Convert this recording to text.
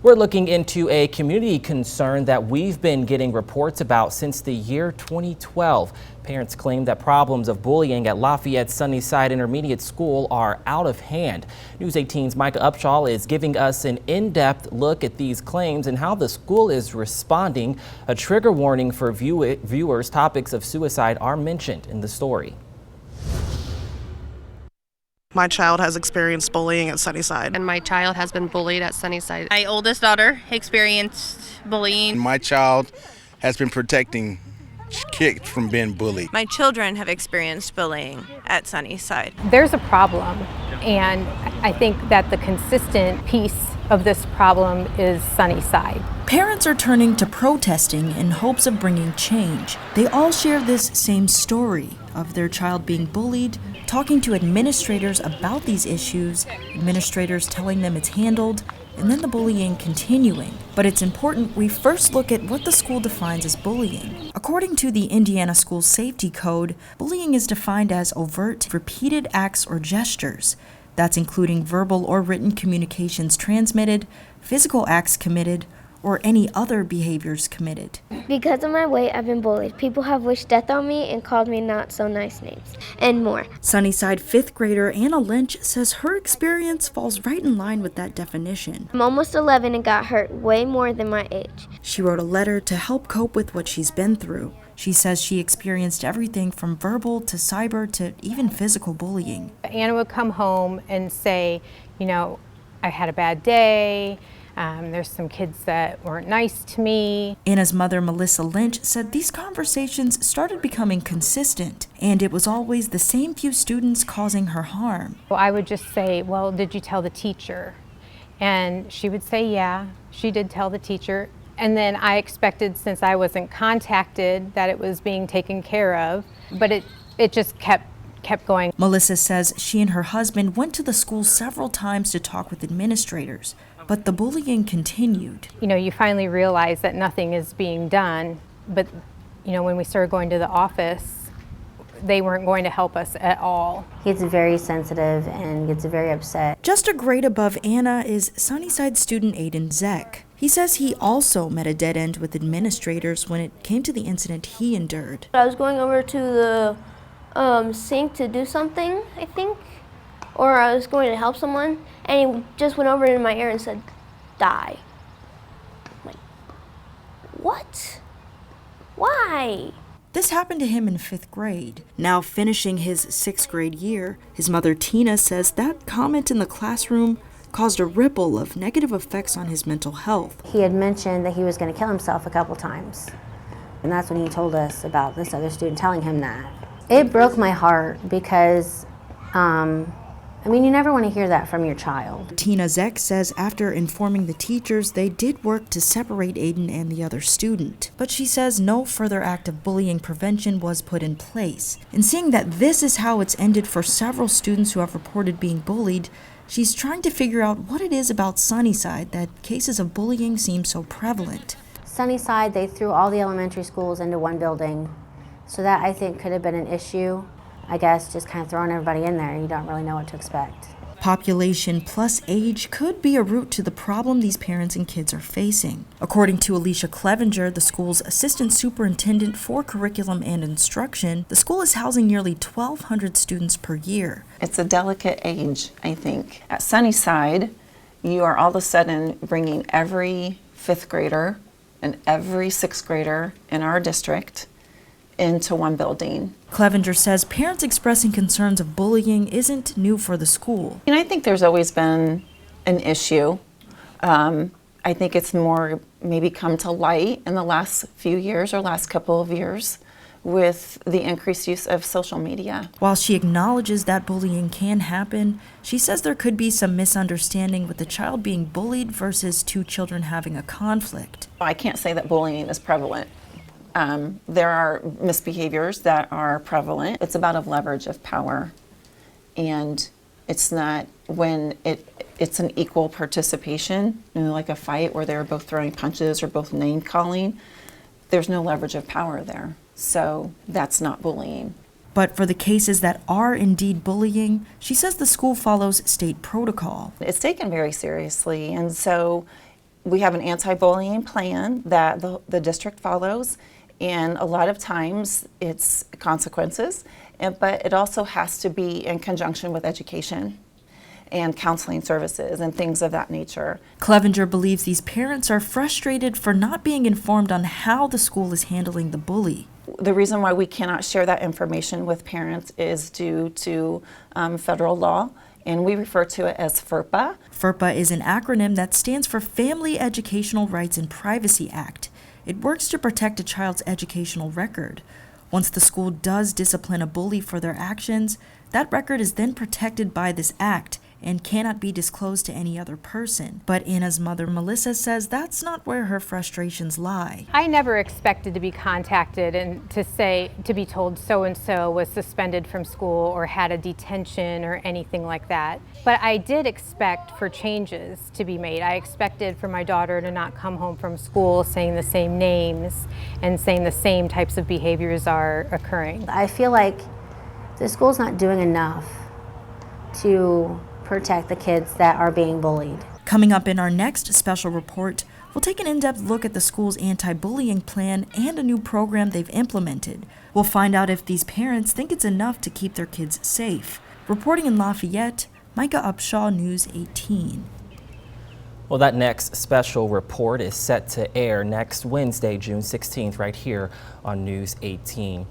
We're looking into a community concern that we've been getting reports about since the year 2012. Parents claim that problems of bullying at Lafayette Sunnyside Intermediate School are out of hand. News 18's Micah Upshaw is giving us an in-depth look at these claims and how the school is responding. A trigger warning for viewers. Topics of suicide are mentioned in the story. My child has experienced bullying at Sunnyside. And my child has been bullied at Sunnyside. My oldest daughter experienced bullying. My child has been protecting kids from being bullied. My children have experienced bullying at Sunnyside. There's a problem, and I think that the consistent piece of this problem is Sunnyside. Parents are turning to protesting in hopes of bringing change. They all share this same story of their child being bullied, talking to administrators about these issues, administrators telling them it's handled, and then the bullying continuing. But it's important we first look at what the school defines as bullying. According to the Indiana School Safety Code, bullying is defined as overt, repeated acts or gestures. That's including verbal or written communications transmitted, physical acts committed, or any other behaviors committed. Because of my weight, I've been bullied. People have wished death on me and called me not so nice names, and more. Sunnyside 5th grader Anna Lynch says her experience falls right in line with that definition. I'm almost 11 and got hurt way more than my age. She wrote a letter to help cope with what she's been through. She says she experienced everything from verbal to cyber to even physical bullying. Anna would come home and say, I had a bad day. There's some kids that weren't nice to me. Anna's mother, Melissa Lynch, said these conversations started becoming consistent, and it was always the same few students causing her harm. Well, I would just say, well, did you tell the teacher? And she would say, yeah, she did tell the teacher. And then I expected, since I wasn't contacted, that it was being taken care of, but it just kept going. Melissa says she and her husband went to the school several times to talk with administrators, but the bullying continued. You finally realize that nothing is being done, but when we started going to the office, they weren't going to help us at all. He gets very sensitive and gets very upset. Just a grade above Anna is Sunnyside student Aiden Zeck. He says he also met a dead end with administrators when it came to the incident he endured. I was going over to the sink to do something, I think, or I was going to help someone, and he just went over in my ear and said, "Die." I'm like, what? Why? This happened to him in 5th grade. Now finishing his 6th grade year, his mother Tina says that comment in the classroom caused a ripple of negative effects on his mental health. He had mentioned that he was going to kill himself a couple times. And that's when he told us about this other student telling him that. It broke my heart because, you never want to hear that from your child. Tina Zeck says after informing the teachers, they did work to separate Aiden and the other student. But she says no further act of bullying prevention was put in place. And seeing that this is how it's ended for several students who have reported being bullied, she's trying to figure out what it is about Sunnyside that cases of bullying seem so prevalent. Sunnyside, they threw all the elementary schools into one building. So that, I think, could have been an issue. I guess just kind of throwing everybody in there, you don't really know what to expect. Population plus age could be a root to the problem these parents and kids are facing. According to Alicia Clevenger, the school's assistant superintendent for curriculum and instruction, the school is housing nearly 1,200 students per year. It's a delicate age, I think. At Sunnyside, you are all of a sudden bringing every 5th grader and every 6th grader in our district into one building. Clevenger says parents expressing concerns of bullying isn't new for the school. I think there's always been an issue. I think it's more maybe come to light in the last few years or last couple of years with the increased use of social media. While she acknowledges that bullying can happen, she says there could be some misunderstanding with the child being bullied versus two children having a conflict. I can't say that bullying is prevalent. There are misbehaviors that are prevalent. It's about a leverage of power, and it's not when it's an equal participation, like a fight where they're both throwing punches or both name calling. There's no leverage of power there, so that's not bullying. But for the cases that are indeed bullying, she says the school follows state protocol. It's taken very seriously, and so We have an anti-bullying plan that the district follows, and a lot of times it's consequences, but it also has to be in conjunction with education and counseling services and things of that nature. Clevenger believes these parents are frustrated for not being informed on how the school is handling the bully. The reason why we cannot share that information with parents is due to federal law, and we refer to it as FERPA. FERPA is an acronym that stands for Family Educational Rights and Privacy Act. It works to protect a child's educational record. Once the school does discipline a bully for their actions, that record is then protected by this act and cannot be disclosed to any other person. But Anna's mother, Melissa, says that's not where her frustrations lie. I never expected to be contacted and to be told so-and-so was suspended from school or had a detention or anything like that. But I did expect for changes to be made. I expected for my daughter to not come home from school saying the same names and saying the same types of behaviors are occurring. I feel like the school's not doing enough to protect the kids that are being bullied. Coming up in our next special report, we'll take an in-depth look at the school's anti-bullying plan and a new program they've implemented. We'll find out if these parents think it's enough to keep their kids safe. Reporting in Lafayette, Micah Upshaw, News 18. Well, that next special report is set to air next Wednesday, June 16th, right here on News 18.